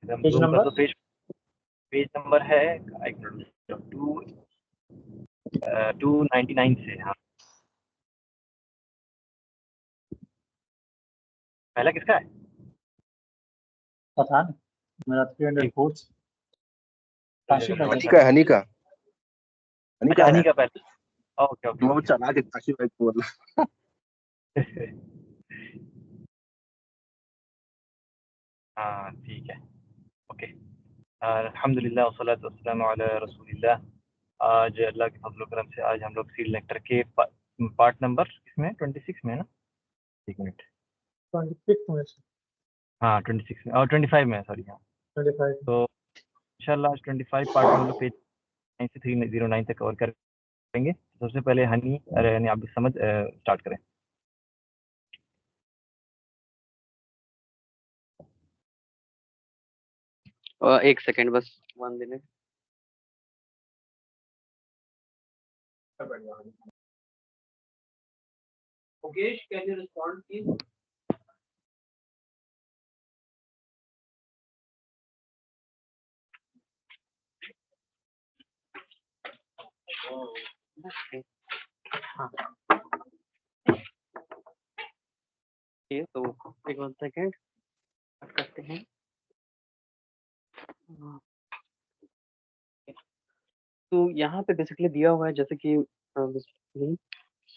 Page zoom कर number दो। Page number है, एक मिनट, 299 से। हाँ, पहला किसका है? पता नहीं, मेरा 304 काशिफ भाई हनी का। का हनी का हनी अच्छा, का हनी है। का पहला। ओके ओके वो ओके। चला के काशी भाई को बोला। हाँ ठीक है, ओके। अल्हम्दुलिल्लाह वस्सलातु वस्सलामु अला रसूलिल्लाह। आज अल्लाह के फजल करम से आज हम लोग सील नेक्टर के पार्ट नंबर इसमें 26 में है ना, एक मिनट। 26 में से हाँ 26 में, और 25 में, सॉरी। हाँ 25। तो इंशाल्लाह आज 25 पार्ट में हम लोग पेज 9 से 309 तक कवर करेंगे। सबसे पहले हनी, यानी आप भी समझ स्टार्ट करें। एक सेकेंड बस, 1 minute. Mukesh, can you respond, please? हाँ, ये तो एक 1 सेकेंड करते हैं। तो यहाँ पे बेसिकली दिया हुआ है जैसे कि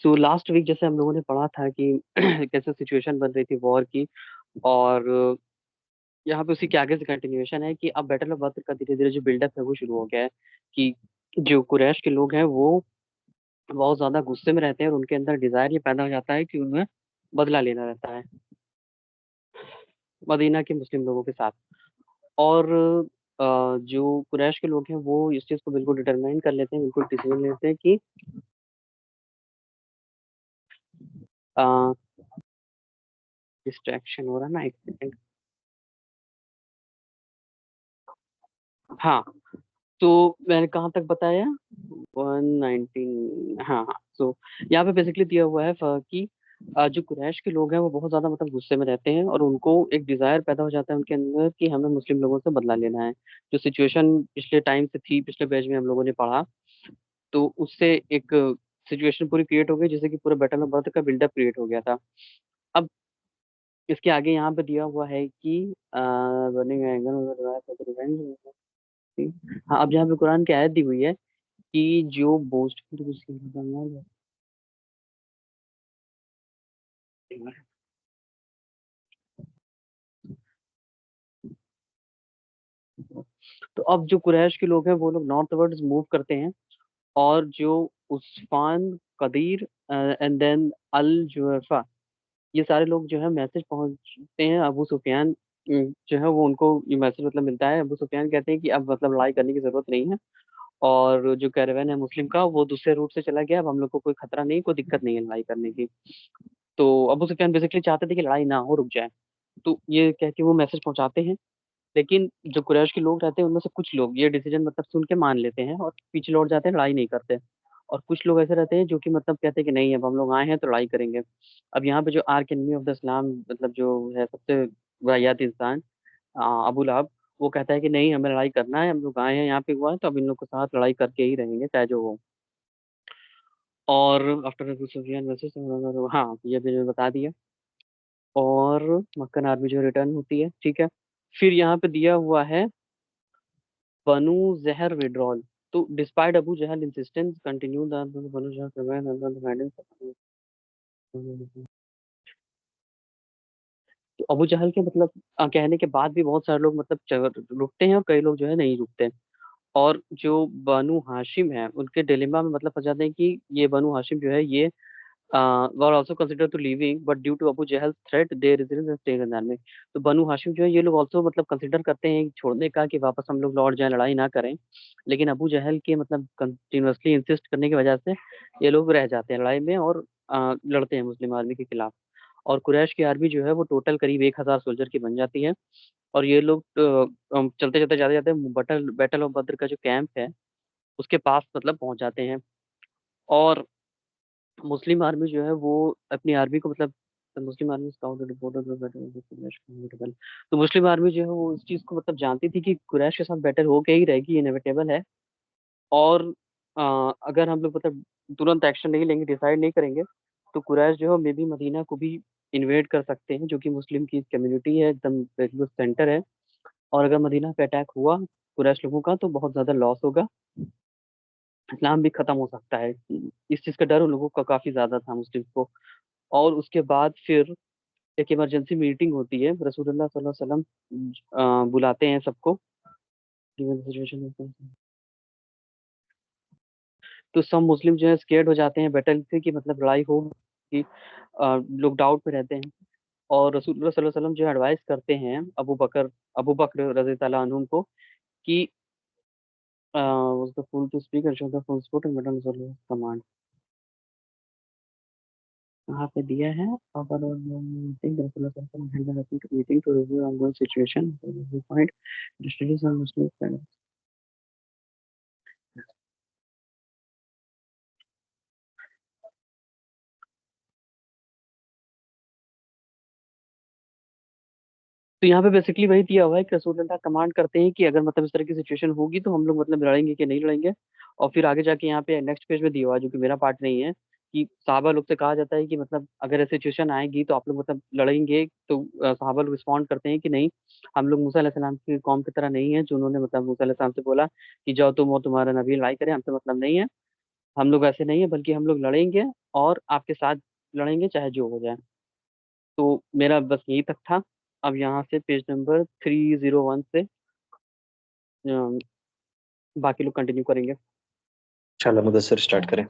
तो लास्ट वीक जैसे हम लोगों ने पढ़ा था कि कैसे सिचुएशन बन रही थी वॉर की, और यहाँ पे उसी के आगे से कंटिन्यूएशन है कि अब बैटल ऑफ बद्र का धीरे धीरे जो बिल्डअप है वो शुरू हो गया है कि जो कुरैश के लोग हैं वो बहुत ज्यादा गुस्से में रहते हैं और उनके अंदर डिजायर ये पैदा हो जाता है कि उन्हें बदला लेना रहता है मदीना के मुस्लिम लोगों के साथ। और जो कुरैश के लोग हैं वो इस चीज को बिल्कुल डिटरमाइन कर लेते हैं, बिल्कुल डिसीजन लेते हैं कि डिस्ट्रैक्शन हो रहा है ना, एक सेकेंड। हाँ, तो मैंने कहाँ तक बताया, 119। हाँ हाँ, तो यहाँ पे बेसिकली दिया हुआ है कि जो कुरैश के लोग हैं वो बहुत ज्यादा मतलब गुस्से में रहते हैं और उनको एक डिजायर पैदा हो जाता है उनके अंदर कि हमें मुस्लिम लोगों से बदला लेना है। जो सिचुएशन पिछले टाइम से थी, पिछले पेज में हम लोगों ने पढ़ा, तो उससे एक सिचुएशन पूरी क्रिएट हो गई जैसे कि पूरा बैटल ऑफ बर्थ का बिल्डअप क्रिएट हो गया था। अब इसके आगे यहाँ पे दिया हुआ है कि running angle of the wrath of the revenge। हाँ, अब यहाँ पे कुरान की आयत दी हुई है कि जो बोस्ट, तो अब जो कुरैश के लोग हैं वो लोग नॉर्थ वर्ड्स मूव करते हैं और जो उस्फान, कदीर एंड देन अल जुहफा, ये सारे लोग जो है मैसेज पहुंचते हैं अबू सुफियान। जो है वो उनको ये मैसेज मतलब मिलता है, अबू सुफियान कहते हैं कि अब मतलब लड़ाई करने की जरूरत नहीं है और जो कैरेवन है मुस्लिम का वो दूसरे रूट से चला गया, अब हम लोग को कोई खतरा नहीं, कोई दिक्कत नहीं है लड़ाई करने की। तो अबू सुफियान बेसिकली चाहते थे कि लड़ाई ना हो, रुक जाए। तो ये कह के वो मैसेज पहुंचाते हैं, लेकिन जो कुरैश के लोग रहते हैं उनमें से कुछ लोग ये डिसीजन मतलब सुन के मान लेते हैं और पीछे लौट जाते हैं, लड़ाई नहीं करते। और कुछ लोग ऐसे रहते हैं जो कि मतलब कहते हैं कि नहीं, अब हम लोग आए हैं तो लड़ाई करेंगे। अब यहाँ पे जो आर्क एनिमी ऑफ द इस्लाम मतलब जो है सबसे वाहियात इंसान, अबू लहब, वो कहता है कि नहीं, हमें लड़ाई करना है, हम लोग आए हैं यहाँ पे हुआ है तो अब इन लोग के साथ लड़ाई करके ही रहेंगे चाहे जो हो। और आफ्टर अबू सुफियान वर्सेस, हाँ ये भी मैंने बता दिया। और मक्कन आर्मी जो रिटर्न होती है, ठीक है। फिर यहाँ पे दिया हुआ है बनु जहर विड्रॉल। तो despite Abu Jahl insistence continue the Banu Zuhra तो अबू जहल के मतलब कहने के बाद भी बहुत सारे लोग मतलब रुकते हैं और कई लोग जो है नहीं रुकते। और जो बनु हाशिम है उनके डिलेमा में मतलब फंस जाते हैं कि ये बनु हाशिम जो है ये were also consider to living but due to Abu Jahl threat they residence staying in the army. तो बनु हाशिम जो है ये लोग आल्सो मतलब कंसिडर करते हैं छोड़ने का कि वापस हम लोग लौट जाएं, लड़ाई ना करें। लेकिन अबू जहल के मतलब कंटिन्यूअसली इंसिस्ट करने की वजह से ये लोग रह जाते हैं लड़ाई में और लड़ते हैं मुस्लिम आर्मी के खिलाफ। और कुरैश की आर्मी जो है वो टोटल करीब 1,000 सोल्जर की बन जाती है। और ये लोग चलते चलते जाते जाते बैटल बैटल ऑफ बद्र का जो कैंप है उसके पास मतलब पहुंच जाते हैं। और मुस्लिम आर्मी जो है वो अपनी आर्मी को मतलब तो मुस्लिम आर्मी स्काउटेड बॉर्डर पे बैटल। तो मुस्लिम आर्मी जो है वो इस चीज को मतलब जानती थी कि कुरैश के साथ बैटल हो के ही रहेगी, इनएविटेबल है। और अगर हम लोग मतलब तुरंत एक्शन नहीं लेंगे, डिसाइड नहीं करेंगे, तो कुरैश जो है मे बी मदीना को भी इन्वेड कर सकते हैं, जो कि मुस्लिम की कम्युनिटी है, एकदम रिलीजियस सेंटर है। और अगर मदीना पे अटैक हुआ कुरैश लोगों का तो बहुत ज्यादा लॉस होगा, इस्लाम भी खत्म हो सकता है। इस चीज का डर उन लोगों का काफी ज्यादा था मुस्लिम को। और उसके बाद फिर एक इमरजेंसी मीटिंग होती है, रसूलुल्लाह सल्लल्लाहु अलैहि वसल्लम बुलाते हैं सबको। तो सब मुस्लिम जो है स्केर्ड हो जाते हैं बैटल से कि मतलब लड़ाई हो कि लोग डाउट में रहते हैं। और रसूलुल्लाह सल्लल्लाहु अलैहि वसल्लम जो एडवाइस करते हैं अबू बकर रज़ी अल्लाह अन्हुम को कि was the fool to speak and show the full support and Madam Zulu's command। यहाँ पे दिया है और think the Rasulullah sallallahu alaihi wasallam held a meeting to review ongoing situation, we find distributes on Muslim friends। तो यहाँ पे basically वही दिया हुआ है कि रसूलुल्लाह कमांड करते हैं कि अगर मतलब इस तरह की सिचुएशन होगी तो हम लोग मतलब लड़ेंगे कि नहीं लड़ेंगे। और फिर आगे जाके यहाँ पे नेक्स्ट पेज में दिया हुआ है, जो कि मेरा पार्ट नहीं है, कि साहबा लोग से कहा जाता है कि मतलब अगर ऐसी सिचुएशन आएगी तो आप लोग मतलब लड़ेंगे। तो साहबा लोग रिस्पॉन्ड करते हैं कि नहीं, हम लोग मूसा अलैहिस्सलाम की कौम की तरह नहीं है, जो उन्होंने मतलब मूसा अलैहिस्सलाम से बोला कि जाओ तुम और तुम्हारा नबी लड़ाई करें, हमसे मतलब नहीं है। हम लोग ऐसे नहीं है, बल्कि हम लोग लड़ेंगे और आपके साथ लड़ेंगे चाहे जो हो जाए। तो मेरा बस यही तक था। अब यहाँ से पेज नंबर 301 से बाकी लोग कंटिन्यू करेंगे। इंशाल्लाह मुदस्सिर स्टार्ट करें।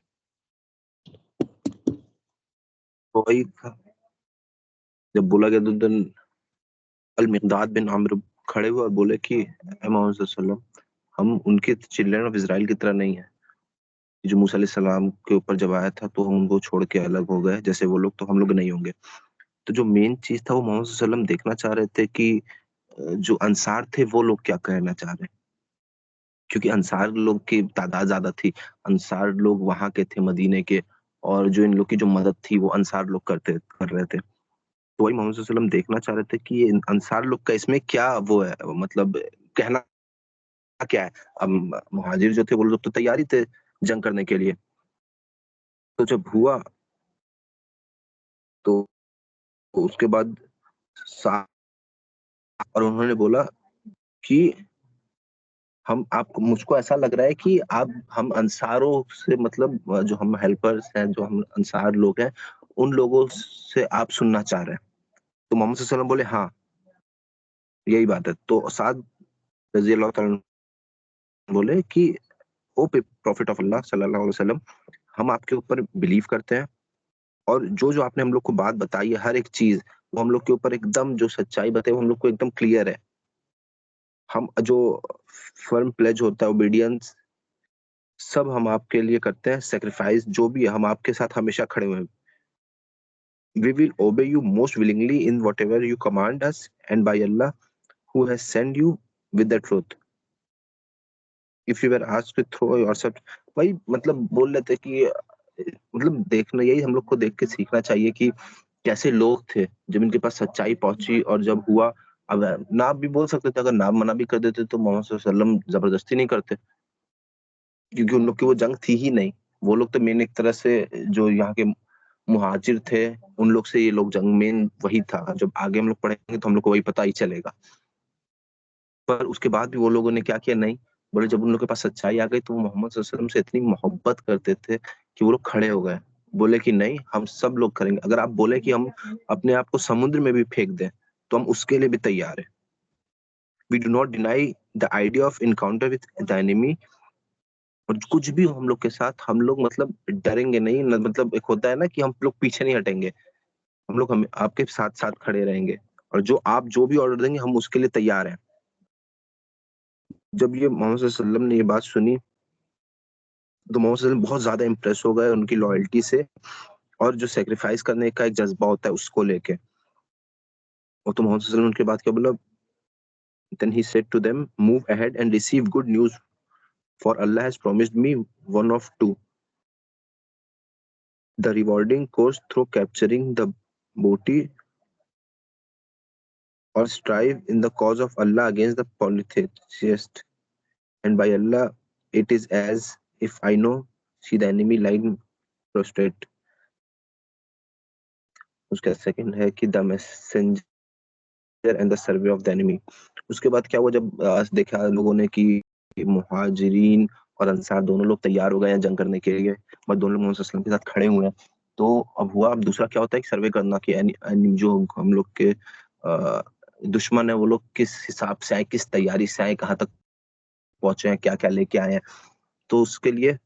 तो वही था, जब बोला गया तो दिन अल मिकदाद बिन अम्र खड़े हुए और बोले कि ए मोहम्मद सल्लल्लाहु अलैहि वसल्लम, हम उनके चिल्ड्रन ऑफ इजराइल की तरह नहीं है। जो मूसा अलैहि सलाम के ऊपर जब आया था तो हम उनको छोड़ के अलग हो गए, जैसे वो लोग, तो हम लोग नहीं होंगे। तो जो मेन चीज था वो मोहम्मद सल्लल्लाहु अलैहि वसल्लम देखना चाह रहे थे कि जो अंसार थे वो लोग क्या कहना चाह रहे हैं, क्योंकि अंसार लोग की तादाद ज्यादा थी। अंसार लोग वहां के थे, मदीने के, और जो इन लोग की जो मदद थी वो अंसार लोग कर रहे थे। तो वही मोहम्मद सल्लल्लाहु अलैहि वसल्लम देखना चाह रहे थे कि ये अंसार लोग का इसमें क्या वो है, मतलब कहना क्या है। अब मुहाजिर जो थे वो लोग तो तैयारी थे जंग करने के लिए। तो जब हुआ तो उसके बाद सा- और उन्होंने बोला कि हम आपको, मुझको ऐसा लग रहा है कि आप हम अंसारों से, मतलब जो हम हेल्पर्स हैं, जो हम अंसार लोग हैं, उन लोगों से आप सुनना चाह रहे हैं। तो मोहम्मद सल्लल्लाहु अलैहि वसल्लम बोले हाँ, यही बात है। तो साद रजी अल्लाह तआला बोले कि ओ प्रॉफिट ऑफ अल्लाह सल्लल्लाहु अलैहि वसल्लम, हम आपके ऊपर बिलीव करते हैं, और जो जो आपने हम लोग को बात बताई है, हर एक चीज वो हम लोग के ऊपर एकदम, जो सच्चाई बताई वो हम लोग को एकदम क्लियर है। हम जो फर्म प्लेज होता है, ओबीडियंस, सब हम आपके लिए करते हैं। सेक्रीफाइस जो भी है, हम आपके साथ हमेशा खड़े हुए हैं। We will obey you most willingly in whatever you command us, and by Allah who has sent you with the truth, if you were asked to throw yourself। भाई मतलब बोल रहे थे कि मतलब देखना, यही हम लोग को देख के सीखना चाहिए कि कैसे लोग थे जब इनके पास सच्चाई पहुंची, और जब हुआ। अब ना भी बोल सकते थे, अगर ना मना भी कर देते तो मोहम्मद सल्लल्लाहु अलैहि वसल्लम जबरदस्ती नहीं करते, क्योंकि उन लोग की वो जंग थी ही नहीं। वो लोग तो मेन एक तरह से जो यहाँ के मुहाजिर थे, उन लोग से ये लोग जंग मेन वही था। जब आगे हम लोग पढ़ेंगे तो हम लोग को वही पता ही चलेगा। पर उसके बाद भी वो लोगों ने क्या किया, नहीं बोले। जब उन लोग के पास सच्चाई आ गई तो वो मोहम्मद सल्लल्लाहु अलैहि वसल्लम से इतनी मोहब्बत करते थे कि वो लोग खड़े हो गए, बोले कि नहीं, हम सब लोग करेंगे। अगर आप बोले कि हम अपने आप को समुद्र में भी फेंक दें तो हम उसके लिए भी तैयार है। We do not deny the idea of encounter with the enemy. और कुछ भी हो हम लोग के साथ, हम लोग मतलब डरेंगे नहीं, मतलब एक होता है ना कि हम लोग पीछे नहीं हटेंगे, हम लोग हम आपके साथ साथ खड़े रहेंगे, और जो आप जो भी ऑर्डर देंगे हम उसके लिए तैयार हैं। जब ये मोहम्मद सल्लल्लाहु अलैहि वसल्लम ने ये बात सुनी तो मोहम्मद सल्लल्लाहु अलैहि वसल्लम बहुत ज्यादा इंप्रेस हो गए उनकी लॉयल्टी से, और जो सेक्रीफाइस करने का एक जज्बा होता है उसको लेके। और तो मोहम्मद सल्लल्लाहु अलैहि वसल्लम उनके बाद क्या बोला, then he said to them, move ahead and receive good news, for Allah has promised me one of two, the rewarding course through capturing the booty or strive in the cause of Allah against the polytheist, and by Allah it is as if I know see the enemy lying prostrate. उसका second है कि the messenger and the survey of the enemy. उसके बाद क्या हुआ, जब देखा लोगों ने कि मुहाजिरीन और अंसार दोनों लोग तैयार हो गए हैं जंग करने के लिए, बस दोनों लोग मोहम्मद सल्लल्लाहु अलैहि वसल्लम के साथ खड़े हुए हैं, तो अब हुआ, अब दूसरा क्या होता है कि सर्वे करना कि जो हम लोग के दुश्मन है वो लोग किस हिसाब से आए, किस तैयारी से आए, कहाँ तक पहुंचे हैं, क्या क्या लेके आए हैं। तो उसके लिए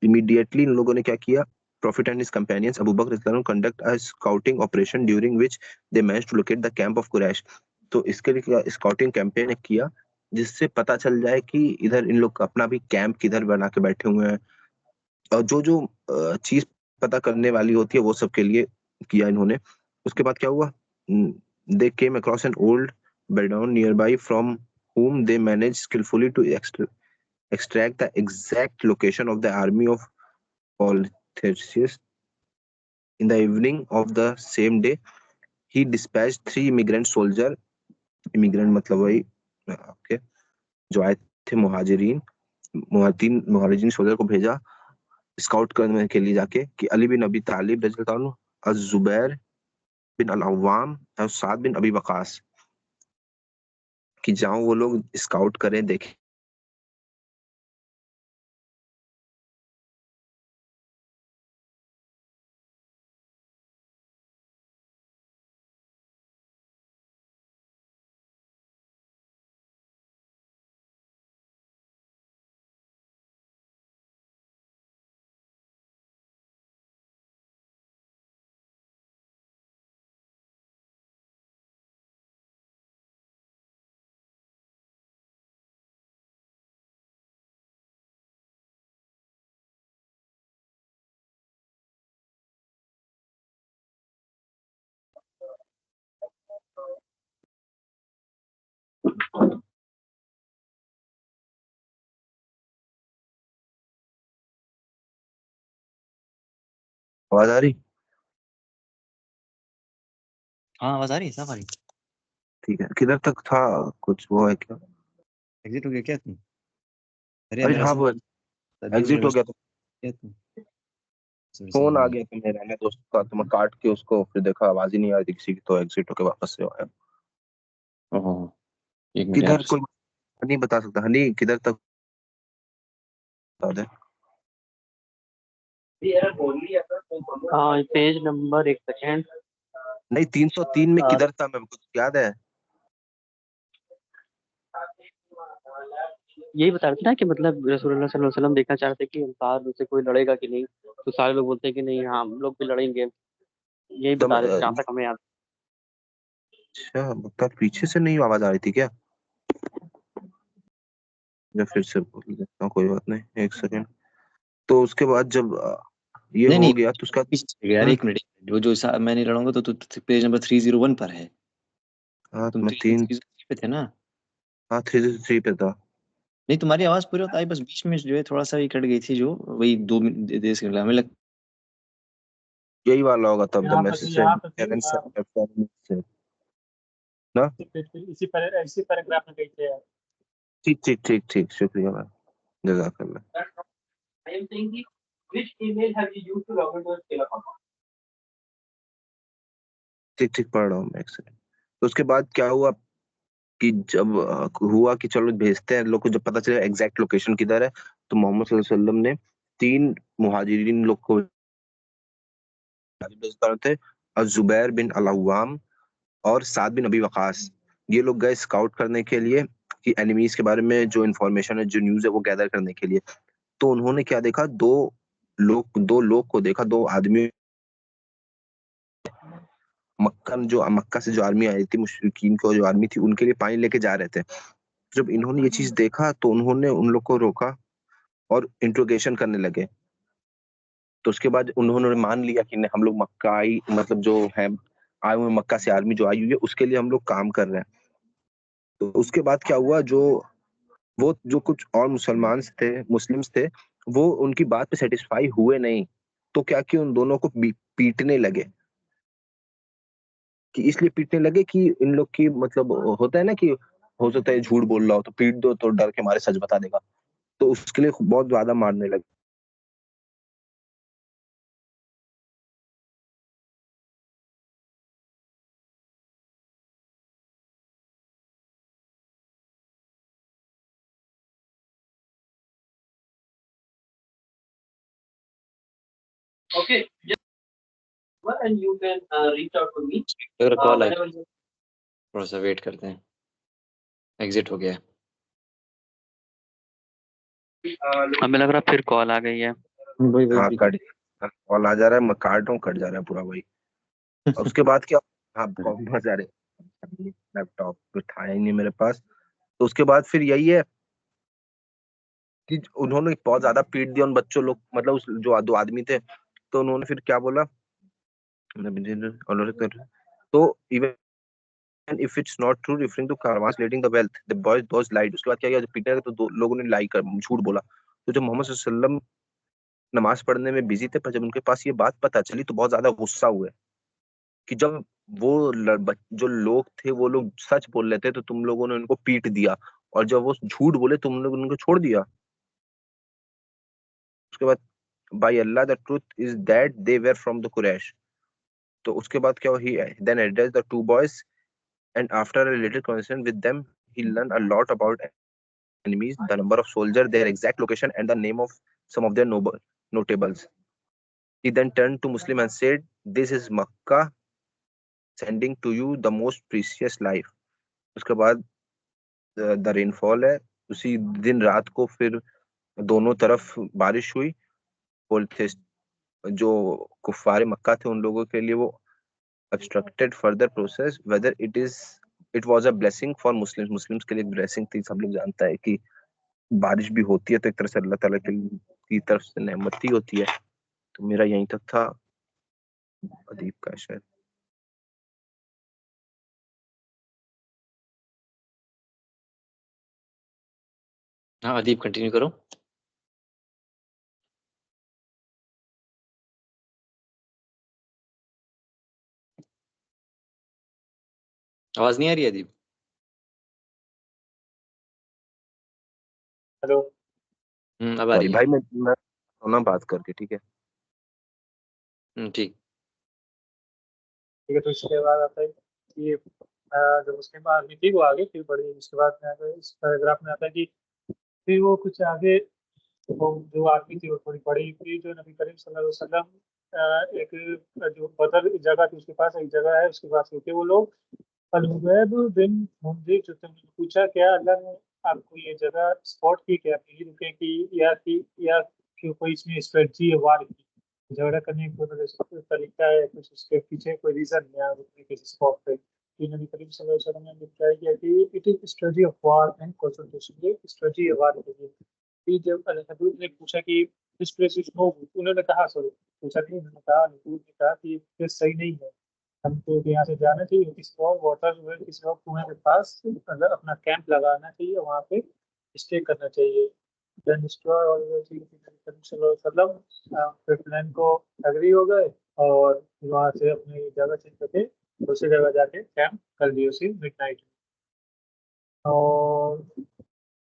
इमीडिएटली इन लोगों ने क्या किया, Prophet and his companions Abu Bakr radhiyallahu anhu conduct a scouting operation during which they managed to locate the camp of Quraysh। तो इसके लिए स्काउटिंग कैंपेन किया जिससे पता चल जाए कि इधर इन लोग अपना भी कैंप किधर बना के बैठे हुए हैं, और जो जो चीज पता करने वाली होती है वो सब के लिए किया इन्होंने। उसके बाद क्या हुआ, they came across an old bedouin nearby from whom they managed skillfully to extract the exact location of the army of Theseus. In the evening of the same day, he dispatched 3 immigrant soldiers, immigrant मतलब वही okay, जो आए थे मुहाजिरीन soldier को भेजा scout करने के लिए जाके कि अली बिन अबी तालिब रज़ियल्लाहु अन्हु, अज़-ज़ुबैर बिन अल-अव्वाम और साद बिन अबी वकास, कि जाओ वो लोग स्काउट करें, देखें आवाज आ रही? हाँ आवाज आ रही है, साफ आ रही। ठीक है, किधर तक था, कुछ वो है क्या? एग्जिट हो गया क्या तुम? अरे मेरा हाँ, वो एग्जिट हो गया तो क्या तुम? फोन आ गया था मेरा, मैं दोस्त का, तो मैं काट के उसको फिर देखा आवाज ही नहीं आ रही थी किसी की, तो एग्जिट होके वापस से आया। ओहो, एक मिनट किधर यार। कोई नहीं बता सकता, हनी किधर तक बता दे। हाँ, पेज नंबर, एक सेकेंड। नहीं, 303 में किधर था, मेरे को याद है। यही बता रहे थे ना कि मतलब रसूलुल्लाह सल्लल्लाहु अलैहि वसल्लम देखना चाहते कि अंसार में से कोई लड़ेगा कि नहीं, तो सारे लोग बोलते हैं कि नहीं, हाँ हम लोग भी लड़ेंगे। यही बता रहे थे जहाँ तक हमें याद। अच्छा, मतलब पीछे से नहीं आवाज आ रही थी क्या? मैं फिर से बोल देता हूँ, कोई बात नहीं, एक सेकंड। तो उसके बाद जब ये नहीं हो नहीं गया तो उसका यार, एक मिनट, जो मैं नहीं लड़ूंगा तो पेज नंबर 301 पर है। हाँ, तुम मैं 303 पे थे ना? हाँ 303 पे था। नहीं, तुम्हारी आवाज पूरी होता है, बस बीच में जो है थोड़ा सा ही कट गई थी, जो वही 2 देर से हमें लग। यही वाला होगा तब, द यहाँ मैसेज पे ना। इसी पैराग्राफ में कही थे। ठीक ठीक ठीक ठीक, शुक्रिया मैम, जज़ाकल्लाह। I am saying कि which email have you used to log into the Scale account? ठीक ठीक पढ़ रहा हूँ मैं, एक सेकंड। तो उसके बाद क्या हुआ कि जब हुआ कि चलो भेजते हैं लोग को, जब पता चला एग्जैक्ट लोकेशन किधर है, तो मोहम्मद सल्लल्लाहु अलैहि वसल्लम ने 3 मुहाजिरीन लोग को थे, जुबैर बिन अल-अव्वाम और साद बिन अबी वकास। ये लोग गए स्काउट करने के लिए कि एनिमीज के बारे में जो इन्फॉर्मेशन है, जो न्यूज है, वो गैदर करने के लिए। तो उन्होंने क्या देखा, दो लोग को देखा, 2 आदमी मक्का से जो आर्मी आई थी, मुशरिकीन को जो आर्मी थी, उनके लिए पानी लेके जा रहे थे। जब इन्होंने ये चीज देखा तो उन्होंने उन लोग को रोका और इंट्रोगेशन करने लगे। तो उसके बाद उन्होंने मान लिया कि हम लोग मक्काई, मतलब जो है आए हुए मक्का से आर्मी जो आई हुई है, उसके लिए हम लोग काम कर रहे हैं। तो उसके बाद क्या हुआ, जो कुछ और मुस्लिम्स थे, वो उनकी बात पे सेटिस्फाई हुए नहीं, तो क्या कि उन दोनों को पीटने लगे। कि इसलिए पीटने लगे कि इन लोग की मतलब होता है ना कि हो सकता है झूठ बोल रहा हो तो पीट दो तो डर के मारे सच बता देगा, तो उसके लिए बहुत ज्यादा मारने लगे। Okay, just and you can reach out to me. अगर कॉल आई whenever you- थोड़ा सा वेट करते हैं, एग्जिट हो गया है। हमें लग रहा फिर कॉल आ गई है। वही हाँ वही कट कॉल आ जा रहा है, मैं काट रहा हूँ, कट जा रहा है पूरा भाई। और उसके बाद क्या, हाँ बहुत जा रहे, लैपटॉप तो था ही नहीं मेरे पास। तो उसके बाद फिर यही है कि उन्होंने बहुत ज्यादा पीट दिया उन बच्चों लोग, मतलब उस जो दो आदमी थे, तो उन्होंने फिर क्या बोला, तो even if it's not true referring to Karwas leading the wealth the boys lied। उसके बाद क्या किया, जब पीटने लगे तो दो लोगों ने लाई कर झूठ बोला। तो जब मोहम्मद सल्लल्लाहु अलैहि वसल्लम नमाज पढ़ने में बिजी थे, पर जब उनके पास ये बात पता चली तो बहुत ज्यादा गुस्सा हुए कि जब वो जो लोग थे वो लोग सच बोल रहे थे तो तुम लोगों ने उनको पीट दिया, और जब वो झूठ बोले तुम लोगों ने उनको छोड़ दिया। उसके बाद by Allah the truth is that they were from the Quraysh। तो उसके बाद क्या हुआ, he then addressed the two boys and after a little conversation with them he learned a lot about enemies, the number of soldiers, their exact location, and the name of some of their notables. He then turned to Muslim and said, "This is Makkah sending to you the most precious life." उसके बाद the rainfall है, उसी दिन रात को फिर दोनों तरफ बारिश हुई। बोलते जो कुफारे मक्का थे उन लोगों के लिए वो obstructed further process whether it was a blessing for Muslims के लिए ब्लेसिंग थी। सब लोग जानता है कि बारिश भी होती है तो एक तरह से अल्लाह ताला की तरफ से नेमत ही होती है। तो मेरा यहीं तक था अदीब का शायद। हाँ अदीब कंटिन्यू करो। आवाज नहीं आ रही है अदीब? हेलो। अब आ रही है। भाई मैं सुना बात करके, ठीक है। ठीक। ठीक है, तो इसके बाद आता है कि जब उसके बाद आर्मी थी वो आगे फिर बढ़ी, उसके बाद में आता है इस पैराग्राफ में आता है कि फिर वो कुछ आगे, वो जो आर्मी थी वो थोड़ी बड़ी, फिर जो नबी करीम सल्लल्लाहु अलैहि वसल्लम एक जो बदर जगह थी उसके पास एक जगह है उसके पास रुके वो लोग। अलहुबैब बिन मुंजिर जो तुमने पूछा क्या अल्लाह ने आपको ये जगह स्पॉट की क्या, यही रुके या कि कोई इसमें स्ट्रेटजी है वार की, झगड़ा करने का कोई तरीका है कुछ, उसके पीछे कोई रीजन है यहाँ रुकने के स्पॉट पे। कि नबी करीम सल्लल्लाहु अलैहि वसल्लम ने रिप्लाई किया कि it is strategy of war and concentration, ये स्ट्रेटजी है वार के लिए। फिर जब हजूर ने पूछा कि this place is no good, उन्होंने कहा सॉरी पूछा नहीं, उन्होंने कहा हजूर ने कहा कि प्लेस सही नहीं है, हमको यहाँ से जाना चाहिए, किसी और वाटर किसी और कुएं के पास मतलब अपना कैंप लगाना चाहिए, वहाँ पे स्टे करना चाहिए। Then destroy all the things in the Prophet सल्लल्लाहु अलैहि वसल्लम फिर प्लान को एग्री हो गए और वहाँ से अपनी जगह चेंज करके दूसरी जगह जाके कैंप कर दिए उसी मिडनाइट। और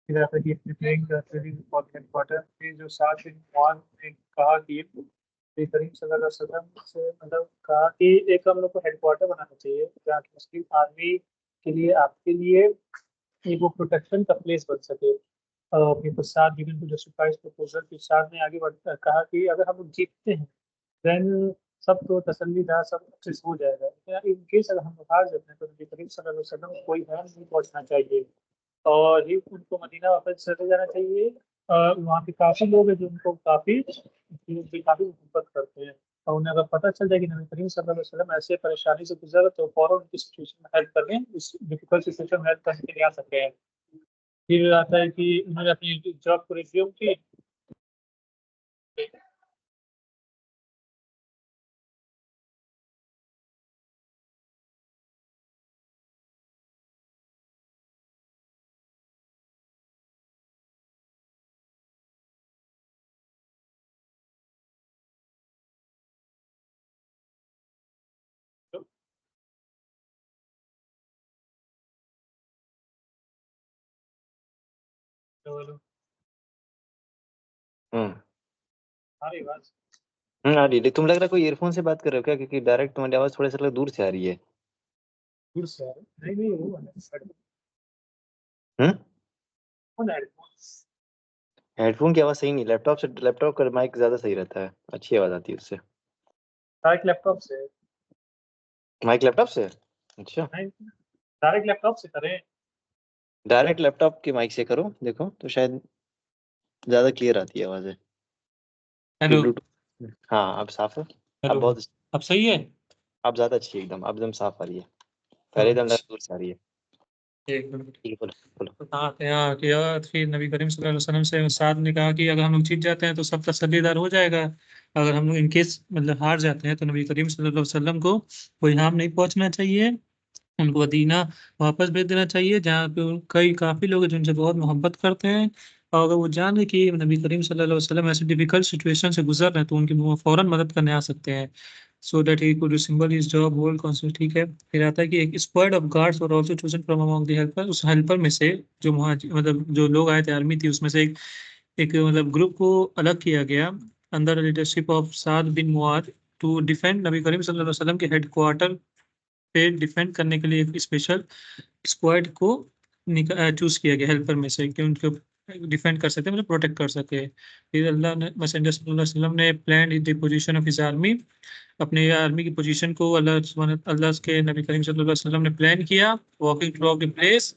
इधर पे कि प्रिपेयरिंग द हेडक्वार्टर के जो 7 दिन वॉर ने कहा कि नबी करीम सल्लल्लाहु अलैहि वसल्लम से मतलब कहा कि एक हम लोग को हेडक्वार्टर बनाना चाहिए जहाँ की मुस्लिम आर्मी के लिए आपके लिए एक वो प्रोटेक्शन का प्लेस बन सके। अपने को 7 दिन को जस्टिफाइज प्रपोजल के साथ में आगे बढ़ कहा कि अगर हम लोग जीतते हैं देन सब तो तसल्लीदार सब अच्छे से हो जाएगा, लेकिन इन केस अगर हम लोग हार जाते हैं तो नबी करीम सल्लल्लाहु अलैहि वसल्लम को कोई हार्म नहीं पहुंचना चाहिए और ही उनको मदीना वापस चले जाना चाहिए। वहाँ पे काफी लोग हैं जो उनको काफी मोहब्बत करते हैं और उन्हें अगर पता चल जाए कि नबी करीम सल्लल्लाहु अलैहि वसल्लम ऐसे परेशानी से गुजर तो फौरन उनकी सिचुएशन में हेल्प करने इस डिफिकल्ट सिचुएशन में हेल्प करने के लिए आ सकते हैं। फिर आता है कि उन्होंने अपनी जॉब को रिज्यूम की। तो बोलो हम्म आ रही आवाज? आ रही है। तुम लग रहा है कोई ईयरफोन से बात कर रहे हो क्या, क्योंकि डायरेक्ट तुम्हारी आवाज थोड़ा सा लग दूर से आ रही है। दूर से आ रही? नहीं नहीं, वो वाला हम्म हेडफोन हेडफोन। हेडफोन की आवाज सही नहीं, लैपटॉप का माइक ज्यादा सही रहता है, अच्छी आवाज आती है उससे। डायरेक्ट लैपटॉप से? माइक लैपटॉप से? अच्छा, नहीं, डायरेक्ट लैपटॉप से करें? डायरेक्ट लैपटॉप के माइक से करो, देखो तो शायद ज्यादा क्लियर आती है आवाज। हेलो ब्लूटूथ, हाँ अब साफ है। अब हेलो, बहुत, अब सही है? अब ज्यादा अच्छी है एकदम, अब एकदम साफ आ रही है। पहले एकदम अच्छा, दूर से आ रही है। एक मिनट। ठीक है, बोलो बोलो। तो कहाँ थे? हाँ कि फिर नबी करीम सल्लल्लाहु अलैहि वसल्लम से साथ ने कहा कि अगर हम लोग जीत जाते हैं तो सब तसल्लीदार हो जाएगा, अगर हम लोग इनकेस मतलब हार जाते हैं तो नबी करीम सल्लल्लाहु अलैहि वसल्लम को कोई हार्म नहीं पहुंचना चाहिए, उनको मदीना वापस भेज देना चाहिए, जहाँ पे कई काफ़ी लोग हैं जिनसे बहुत मोहब्बत करते हैं। और अगर वो जाने कि नबी करीम सल्लल्लाहु अलैहि वसल्लम ऐसे डिफिकल्ट सिचुएशन से गुजर रहे हैं तो उनकी वो फौरन मदद करने आ सकते हैं, so that he could resemble his job whole concept. ठीक है। फिर आता है कि एक स्क्वाड ऑफ गार्ड्स और also chosen from among the helper, उस हेल्पर में से जो मतलब जो लोग आए थे, आर्मी थी, उसमें से एक मतलब ग्रुप को अलग किया गया under leadership of Saad bin Muadh to defend नबी करीम सल्लल्लाहु अलैहि वसल्लम के हेडक्वार्टर पे डिफेंड करने के लिए एक स्पेशल स्क्वाड को चूज किया गया हेल्पर में से कि उनको डिफेंड कर सके, मतलब प्रोटेक्ट कर सके। फिर अल्लाह ने मैसेंजर सल्लल्लाहु अलैहि वसल्लम ने plan the position of his army, अपने आर्मी की पोजीशन को अल्लाह के नबी करीम सल्लल्लाहु अलैहि वसल्लम ने प्लान किया, walking through the place,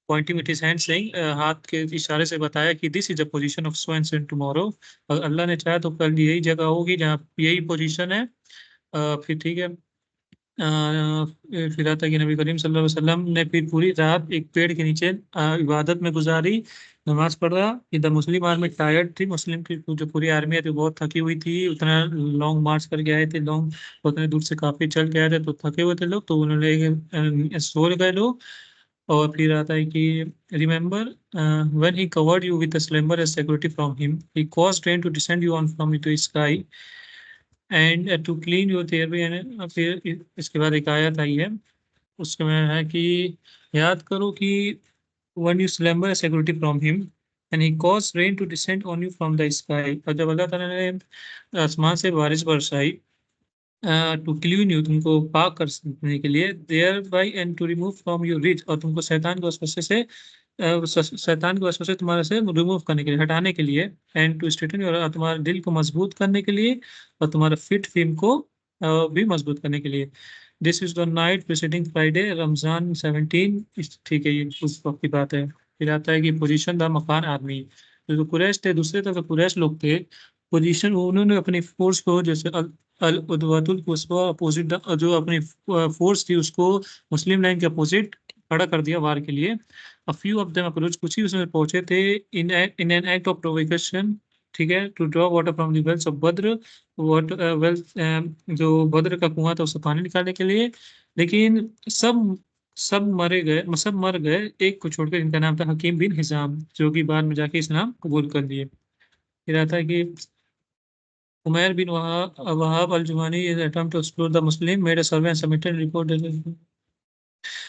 pointing with his hand saying, हाथ के इशारे से बताया कि this is a position of so and so tomorrow, अगर अल्लाह ने चाहा तो कल यही जगह होगी जहाँ यही पोजीशन है। फिर ठीक है। फिर आता है कि नबी करीम सल्लल्लाहु अलैहि वसल्लम ने फिर पूरी रात एक पेड़ के नीचे इबादत में गुजारी, नमाज पढ़ रहा। कि द मुस्लिम आर्मी टायर्ड थी, मुस्लिम की जो पूरी आर्मी है तो बहुत थकी हुई थी, उतना लॉन्ग मार्च करके आए थे, लॉन्ग उतने दूर से काफी चल के आए थे तो थके हुए थे लोग, तो उन्होंने सो गए लोग। और फिर आता है कि remember when he covered you with slumber as security from him, he caused rain to descend you on from the sky and to clean your thereby. And फिर इसके बाद एक आयत आई है, उसमें है कि याद करो कि when you slumber a security from him and he caused rain to descend on you from the sky, और जब अल्लाह ताला ने आसमान से बारिश बरसाई टू क्लीन यू, तुमको पाक करने के लिए, thereby and to remove from your rich, और तुमको शैतान के वसवसे से शैतान के वसवसे तुम्हारे से रिमूव करने के लिए, हटाने के लिए, एंड टू स्ट्रेटन योर, तुम्हारे दिल को मजबूत करने के लिए, और तुम्हारे फिट फिल्म को भी मजबूत करने के लिए। This is the night preceding Friday Ramzan 17। ठीक है, ये उस वक्त की बात है। फिर आता है कि पोजीशन द मकान आर्मी, जो कुरैश थे, दूसरे तरफ कुरैश लोग थे, पोजीशन उन्होंने अपनी फोर्स को जैसे अल उदवातुल कुस्वा अपोजिट, जो अपनी फोर्स थी उसको मुस्लिम लाइन के अपोजिट खड़ा कर दिया वार के लिए। A few of them approach, कुछ ही उसमें पहुंचे थे, in an act of provocation, ठीक है, to draw water from the wells of Badr, wells जो बद्र का कुआं था उससे पानी निकालने के लिए। लेकिन सब सब मर गए, एक को छोड़कर, जिनका नाम था हकीम बिन हिजाम, जो कि बाद में जाके इस्लाम कबूल कर लिए। फिर आता है कि Umair bin Wahab al Jumahi attempt to explore the Muslim made a survey and submitted report.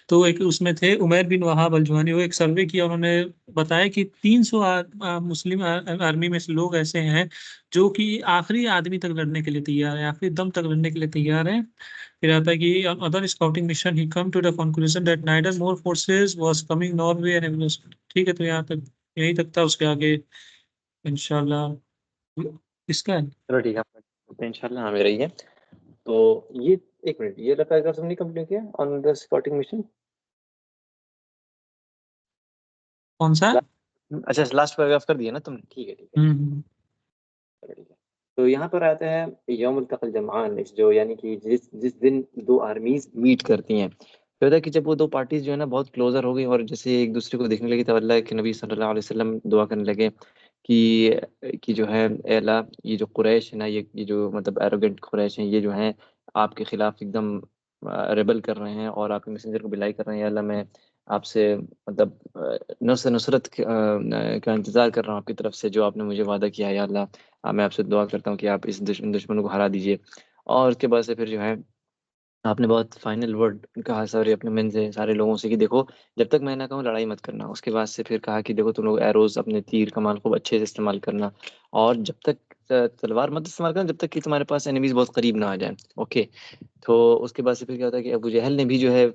तो एक उसमें थे Umair bin Wahab al Jumani, वो एक सर्वे किया, उन्होंने बताया कि 300 मुस्लिम आर्मी में से लोग ऐसे हैं जो कि आखिरी आदमी तक लड़ने के लिए तैयार है, आखिरी दम तक लड़ने के लिए तैयार है। फिर आता है कि other scouting mission he come to the conclusion that neither more forces was coming Norway and, ठीक है, तो यहाँ तक, यहीं तक था, उसके आगे इंशाल्लाह इसका है। चलो ठीक है, इंशाल्लाह हाँ मेरा ही है। तो ये, एक मिनट, ये पैराग्राफ तुमने कंप्लीट किया ऑन द स्पॉटिंग मिशन? कौन सा? अच्छा, लास्ट पैराग्राफ कर दिया ना तुमने, ठीक है ठीक है। हम्म। चलो ठीक है। तो यहाँ पर आता है यौमुल तक़ल जमआन, इस जो यानी कि जिस जिस दिन दो आर्मीज मीट करती हैं, तो होता है कि जब वो दो पार्टीज जो है ना बहुत क्लोजर हो गई और जैसे एक दूसरे को देखने लगी, तो अल्लाह के नबी सल्लल्लाहु अलैहि वसल्लम दुआ करने लगे कि जो है ए अल्लाह, ये जो कुरैश है ना, ये जो मतलब एरोगेंट कुरैश हैं, ये जो हैं आपके खिलाफ एकदम रेबल कर रहे हैं और आपके मैसेंजर को बिलाई कर रहे हैं। अल्लाह मैं आपसे मतलब नुसरत का इंतज़ार कर रहा हूँ आपकी तरफ से, जो आपने मुझे वादा किया है। या अल्लाह, मैं आपसे दुआ करता हूँ कि आप इस दुश्मनों को हरा दीजिए। और उसके बाद से फिर जो है आपने बहुत फाइनल वर्ड कहा सारे अपने मन से सारे लोगों से कि देखो जब तक मैं ना कहूँ लड़ाई मत करना। उसके बाद से फिर कहा कि देखो तुम लोग एरोज अपने तीर कमान खूब अच्छे से इस्तेमाल करना, और जब तक तलवार मत इस्तेमाल करना जब तक कि तुम्हारे पास एनिमीज बहुत करीब ना आ जाए। ओके। तो उसके बाद से फिर क्या होता है कि अबू जहल ने भी जो है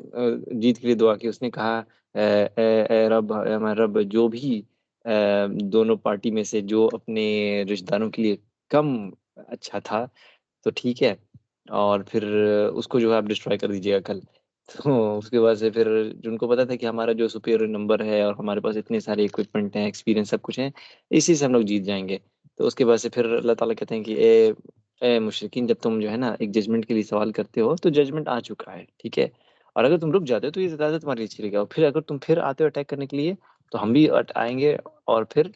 जीत के लिए दुआ की। उसने कहा ए रब, हमारे रब, जो भी दोनों पार्टी में से जो अपने रिश्तेदारों के लिए कम अच्छा था तो ठीक है, और फिर उसको जो है आप डिस्ट्रॉय कर दीजिएगा कल। तो उसके बाद से फिर जिनको पता था कि हमारा जो सुपीरियर नंबर है और हमारे पास इतने सारे इक्विपमेंट हैं, एक्सपीरियंस सब कुछ है, इसी से हम लोग जीत जाएंगे। तो उसके बाद से फिर अल्लाह ताला कहते हैं कि ए मुशरिकीन, जब तुम जो है ना एक जजमेंट के लिए सवाल करते हो तो जजमेंट आ चुका है, ठीक है। और अगर तुम रुक जाते हो तो ये ज़्यादा तुम्हारे लिए चलेगा, और फिर अगर तुम फिर आते हो अटैक करने के लिए तो हम भी आएंगे, और फिर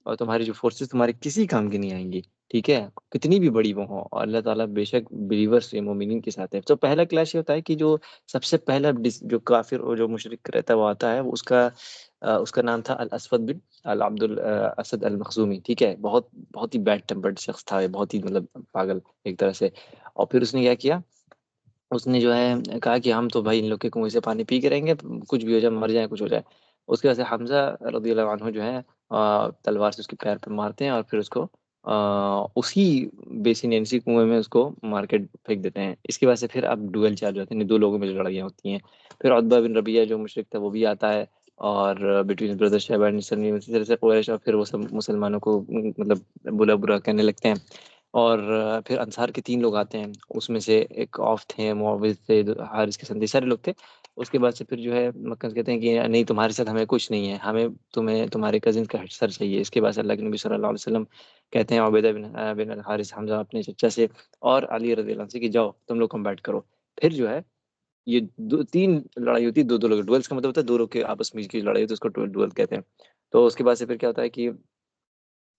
और तुम्हारी जो फोर्सेस तुम्हारे किसी काम की नहीं आएंगी, ठीक है, कितनी भी बड़ी वो हो। और अल्लाह ताला बेशक बिलीवर्स या मोमिनीन के साथ है। तो पहला क्लैश ये होता है कि जो सबसे पहला जो काफिर और जो मुशरिक रहता है वो आता है, वो उसका नाम था अल असवद बिन अल अब्दुल असद अल मखजूमी, ठीक है। बहुत बहुत ही बैड टेम्पर्ड शख्स था, बहुत ही मतलब पागल एक तरह से। और फिर उसने क्या किया, उसने जो है कहा कि हम तो भाई इन लोग के कुएं से पानी पी के रहेंगे, कुछ भी हो जाए, मर जाए, कुछ हो जाए। उसके बाद से हमजा रदियल्लाहु अन्हु जो है तलवार से उसके पैर पर मारते हैं, और फिर उसको उसी बेसिन यानी इसी कुएं में उसको मार के फेंक देते हैं। इसके बाद से फिर अब डुएल चालू होते हैं, दो लोगों में जो लड़ाइयाँ होती हैं। फिर उतबा बिन रबिया जो मुशरिक था वो भी आता है, और बिटवीन ब्रदर शैबान सलीम, इसी तरह से कुरैश, और फिर वो सब मुसलमानों को मतलब बुरा बुरा कहने लगते हैं। और फिर अंसार के 3 लोग आते हैं, उसमें से एक औफ थे, मुआविज थे, हारिस के संधी, सारे लोग थे। उसके बाद से फिर जो है मक्का कहते हैं कि नहीं, तुम्हारे साथ हमें कुछ नहीं है, हमें तुम्हें तुम्हारे कजिन का सर चाहिए। इसके बाद से अल्लाह के नबी सल्लल्लाहु अलैहि वसल्लम कहते हैं उबैदा बिन अल हारिस हमजा अपने चचा से और अली रज़ी अल्लाह से कि जाओ तुम लोग कम्बैट करो। फिर जो है ये 2-3 लड़ाई होती है, 2-2 लोग, डुएल्स का मतलब होता है 2 लोग के आपस में की लड़ाई होती है, उसको डुएल कहते हैं। तो उसके बाद से फिर क्या होता है कि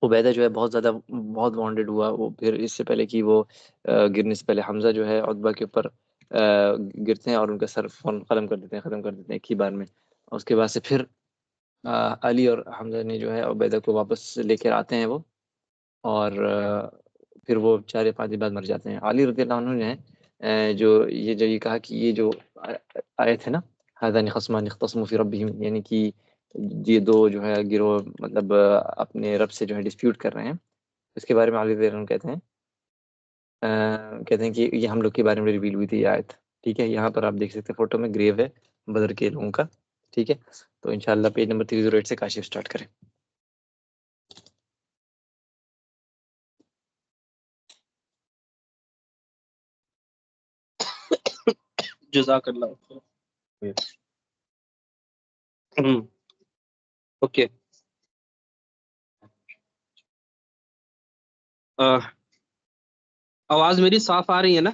उबैदा जो है बहुत ज़्यादा बहुत वांटेड हुआ। वो फिर इससे पहले कि वो गिरने से पहले हमजा जो है उतबा के ऊपर गिरते हैं और उनका सर फौरन ख़त्म कर देते हैं एक ही बार में। और उसके बाद से फिर अली और हमजा ने जो है उबैदा को वापस लेकर आते हैं वो, और फिर वो 4 या 5 दिन बाद मर जाते हैं। अली रज़ियल्लाहु अन्हु ने जो ये कहा कि ये जो आयत है ना, हाज़ानी ख़स्मान इख़्तसमू फ़ी रब्बिहिम, यानी कि ये 2 जो है गिरोह मतलब अपने रब से जो है डिस्प्यूट कर रहे हैं। इसके बारे में अली रज़ियल्लाहु अन्हु कहते हैं कि ये हम लोग के बारे में रिवील हुई थी ये आयत, ठीक है। यहाँ पर आप देख सकते हैं फ़ोटो में ग्रेव है बदर के लोगों का, ठीक है। तो इंशाअल्लाह पेज नंबर 308 से काशिफ स्टार्ट करें। जज़ाकल्लाह। ओके। आवाज मेरी साफ आ रही है ना?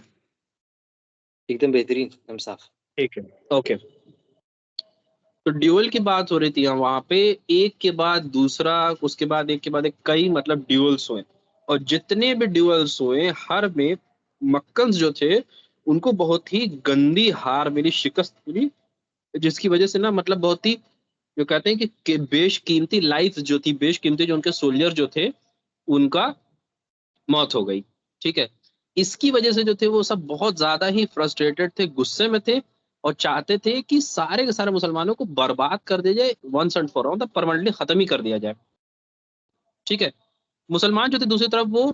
एकदम बेहतरीन, एकदम साफ। ठीक है। ओके। तो ड्यूअल की बात हो रही थी वहां पे, एक के बाद दूसरा, उसके बाद एक के बाद एक, कई मतलब ड्यूअल्स हुए। और जितने भी ड्यूअल्स हुए हर में मक्कन्स जो थे उनको बहुत ही गंदी हार मिली, शिकस्त मिली, जिसकी वजह से ना मतलब बहुत ही, जो कहते हैं कि बेशकीमती लाइफ जो थी, बेशकीमती जो उनके सोल्जर जो थे उनका मौत हो गई। ठीक है। इसकी वजह से जो थे वो सब बहुत ज्यादा ही फ्रस्ट्रेटेड थे, गुस्से में थे, और चाहते थे कि सारे के सारे मुसलमानों को बर्बाद कर दिया जाए, वंस एंड फॉर ऑल, मतलब परमानेंटली खत्म ही कर दिया जाए। ठीक है। मुसलमान जो थे दूसरी तरफ वो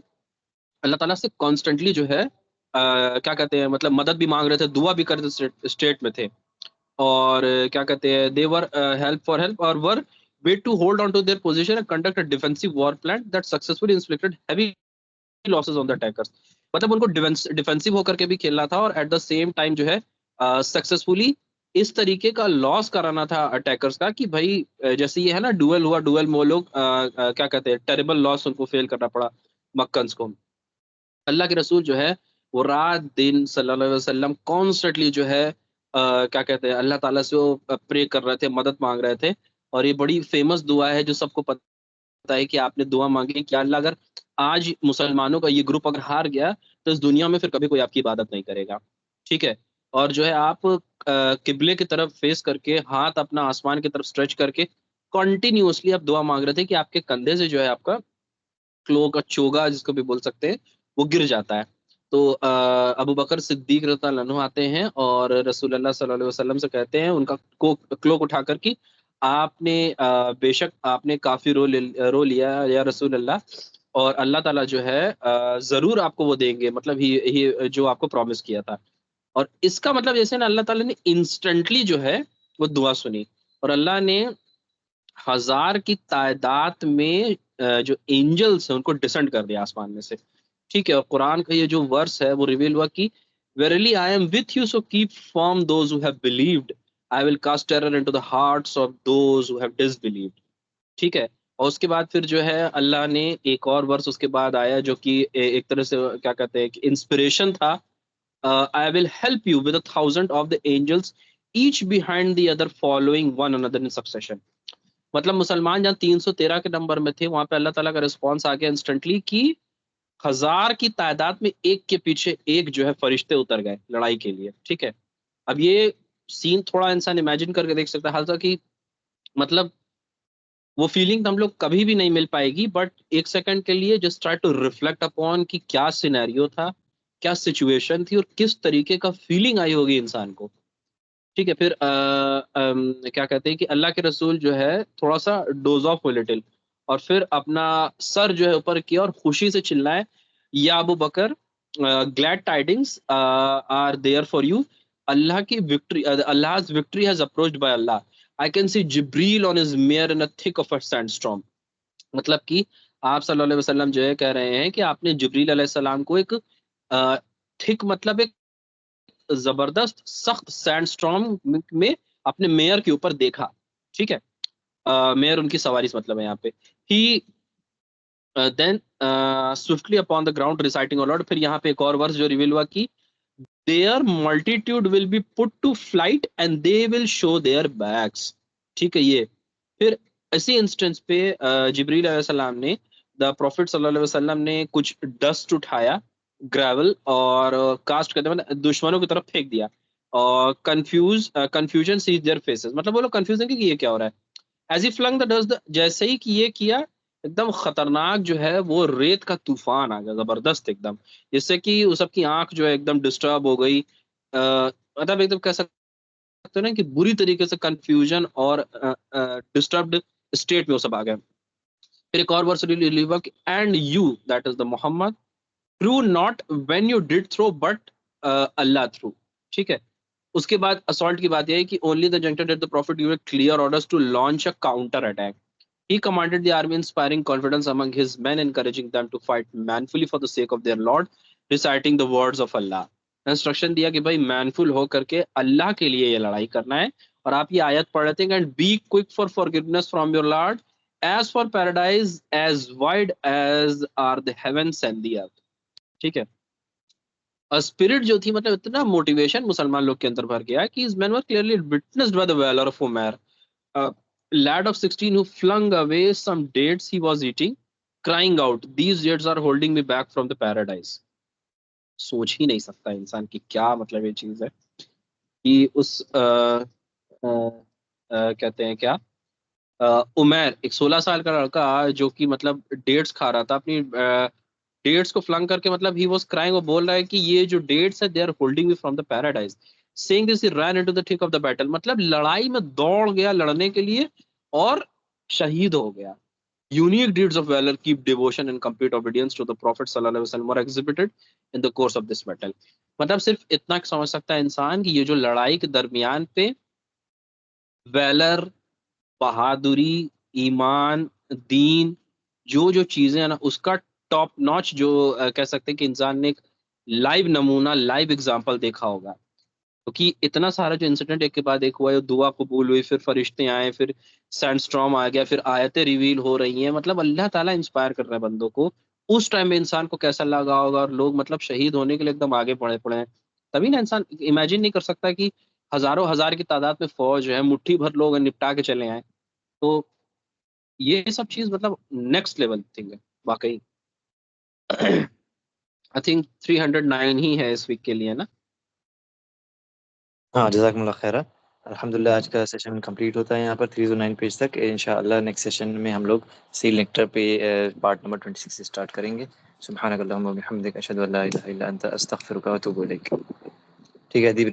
अल्लाह ताला से कॉन्स्टेंटली जो है क्या कहते हैं, मतलब मदद भी मांग रहे थे, दुआ भी कर रहे थे, स्टेट में थे। और क्या कहते हैं, they were help for help, और were wait to hold on to their position and conduct a defensive war plan that successfully inflicted heavy losses on the attackers. मतलब उनको डिफेंसिव होकर के भी खेलना था, और एट द सेम टाइम जो है सक्सेसफुली इस तरीके का लॉस कराना था अटैकर्स का कि भाई जैसे ये है ना, डुअल हुआ, डुअल में वो लोग क्या कहते हैं, टेरिबल लॉस उनको फेल करना पड़ा मक्कन्स को। अल्लाह के रसूल जो है वो रात दिन सल्लल्लाहु अलैहि वसल्लम कॉन्स्टेंटली जो है क्या कहते हैं, अल्लाह ताला से वो प्रे कर रहे थे, मदद मांग रहे थे। और ये बड़ी फेमस दुआ है जो सबको पता है कि आपने दुआ मांगी कि अल्लाह अगर आज मुसलमानों का ये ग्रुप अगर हार गया तो इस दुनिया में फिर कभी कोई आपकी इबादत नहीं करेगा। ठीक है। और जो है आप किबले की तरफ फेस करके, हाथ अपना आसमान की तरफ स्ट्रेच करके कंटिन्यूअसली आप दुआ मांग रहे थे कि आपके कंधे से जो है आपका क्लो का चोगा जिसको भी बोल सकते हैं वो गिर जाता है। तो अबू बकर सिद्दीक रज़ियल्लाहु अन्हु आते हैं और रसूलुल्लाह सल्लल्लाहु अलैहि वसल्लम से कहते हैं, उनका क्लोक उठाकर कि आपने बेशक आपने काफी रो लिया या रसूलुल्लाह, और अल्लाह ताला जो है जरूर आपको वो देंगे, मतलब ही जो आपको प्रॉमिस किया था। और इसका मतलब जैसे ना अल्लाह ताला ने इंस्टेंटली जो है वो दुआ सुनी, और अल्लाह ने 1000 की तादाद में जो एंजल्स हैं उनको डिसेंड कर दिया आसमान में से। ठीक है, और कुरान का ये जो वर्स है वो रिवील हुआ कि verily I am with you so keep firm those who have believed, I will cast terror into the hearts of those who have disbelieved. ठीक है, और उसके बाद फिर जो है अल्लाह ने एक और वर्स उसके बाद आया जो कि एक तरह से क्या कहते हैं कि इंस्पिरेशन था। I will help you with 1000 of the angels each behind the other following one another in succession. मतलब मुसलमान जहाँ 313 के नंबर में थे वहां पे अल्लाह ताला का रिस्पॉन्स आ गया इंस्टेंटली कि 1000 की तादाद में एक के पीछे एक जो है फरिश्ते उतर गए लड़ाई के लिए। ठीक है, अब ये सीन थोड़ा इंसान इमेजिन करके देख सकता है, हालांकि मतलब वो फीलिंग हम लोग कभी भी नहीं मिल पाएगी, बट एक सेकंड के लिए just try to reflect upon कि क्या सिनेरियो था, क्या सिचुएशन थी, और किस तरीके का फीलिंग आई होगी इंसान को। ठीक है, फिर क्या कहते हैं कि अल्लाह के रसूल जो है थोड़ा सा डोज ऑफ लिटिल, और फिर अपना सर जो है ऊपर किया और खुशी से चिल्लाए, या Abu Bakr glad tidings are there for you, Allah की victory, Allah's victory has approached by Allah. I can see Jibril on his mare in a thick of a sandstorm. मतलब कि आप सल्लल्लाहु अलैहि वसल्लम जो है कह रहे हैं कि आपने जिब्रील अलैहिस्सलाम को एक थिक मतलब एक जबरदस्त सख्त सैंडस्टॉर्म में अपने मेयर के ऊपर देखा। ठीक है, मेयर उनकी सवारी से मतलब है यहाँ पे। He then swiftly upon the ground reciting a lot. फिर यहाँ पे एक और वर्स जो रिवील हुआ कि their multitude will be put to flight and they will show their backs. ठीक है, ये फिर इसी इंस्टेंस पे जिब्रील अलैहिस्सलाम ने द प्रॉफिट सल्लल्लाहु अलैहि वसल्लम ने कुछ डस्ट उठाया, ग्रेवल, और कास्ट करते मतलब दुश्मनों की तरफ फेंक दिया, और कंफ्यूजन सीज देयर फेसेस, मतलब वो लोग कंफ्यूज हैं कि ये क्या हो रहा है। As he flung the dust, जैसे ही कि ये किया एकदम खतरनाक जो है वो रेत का तूफान आ गया जबरदस्त एकदम, जिससे कि वो सबकी आंख जो है एकदम डिस्टर्ब हो गई। मतलब एकदम कह सकते हैं ना कि बुरी तरीके से कंफ्यूजन और डिस्टर्ब्ड स्टेट में वो सब आ गए। फिर एक और वर्स रिलीव हुआ कि and you that is the Mohammed threw not when you did throw but Allah threw. ठीक है, उसके बाद असॉल्ट की बात यह है कि only the junction at the prophet give clear orders to launch a counter attack. He commanded the army, inspiring confidence among his men, encouraging them to fight manfully for the sake of their Lord, reciting the words of Allah. Instruction दिया कि भाई मैनफुल हो करके अल्लाह के लिए ये लड़ाई करना है, और आप ये आयत पढ़ रहे थे, and be quick for forgiveness from your lord as for paradise as wide as are the heavens and the earth. ठीक है, स्पिरिट जो थी, मतलब इतना मोटिवेशन मुसलमान लोग के अंदर भर गया कि इस man were clearly witnessed by the valour of Umair, lad of 16 who flung away some dates he was eating, crying out, these dates are holding me back from the paradise. सोच ही नहीं सकता इंसान कि क्या मतलब ये चीज है कि उस कहते हैं क्या, उमैर एक 16 साल का लड़का जो कि मतलब डेट्स खा रहा था, अपनी डेट्स को फ्लंग करके, मतलब ही वाज क्राइंग, वो बोल रहा है कि ये जो डेट्स है they are holding me from the paradise. Saying this he ran into the thick of the battle, मतलब लड़ाई में दौड़ गया लड़ने के लिए और शहीद हो गया। Unique deeds of valour keep devotion and complete obedience to the prophet सल्लल्लाहु अलैहि वसल्लम were exhibited in the course of this battle. मतलब सिर्फ इतना समझ सकता है इंसान कि ये जो लड़ाई के दरमियान पे वैलर, बहादुरी, ईमान, दीन, जो जो चीजें हैं ना, उसका टॉप नॉच जो कह सकते हैं कि इंसान ने एक लाइव नमूना, लाइव एग्जांपल देखा होगा। क्योंकि इतना सारा जो इंसिडेंट एक के बाद एक हुआ, दुआ कबूल हुई, फिर फरिश्ते आए, फिर सैंडस्टॉर्म आ गया, फिर आयतें रिवील हो रही हैं, मतलब अल्लाह ताला इंस्पायर कर रहा है बंदों को। उस टाइम में इंसान को कैसा लगा होगा, और लोग मतलब शहीद होने के लिए एकदम आगे पड़े पड़े हैं। तभी ना इंसान इमेजिन नहीं कर सकता कि हजारों हजार की तादाद में फौज है, मुट्ठी भर लोग निपटा के चले आए। तो ये सब चीज मतलब नेक्स्ट लेवल थिंग है वाकई। आई थिंक 309 ही है इस वीक के लिए ना। हाँ, जज़ाकमुल्लाह खैरा। अल्हम्दुलिल्लाह आज का सेशन कंप्लीट होता है यहाँ पर 309 पेज तक। इंशाअल्लाह नेक्स्ट सेशन में हम लोग सील नेक्टर पे पार्ट नंबर 26 से स्टार्ट करेंगे। सुब्हानक अल्लाहुम्मा व बिहम्दिक अशहदु अल्ला इलाहा इल्ला अंता अस्तगफिरुका व अतूबु इलैक। ठीक है दीप।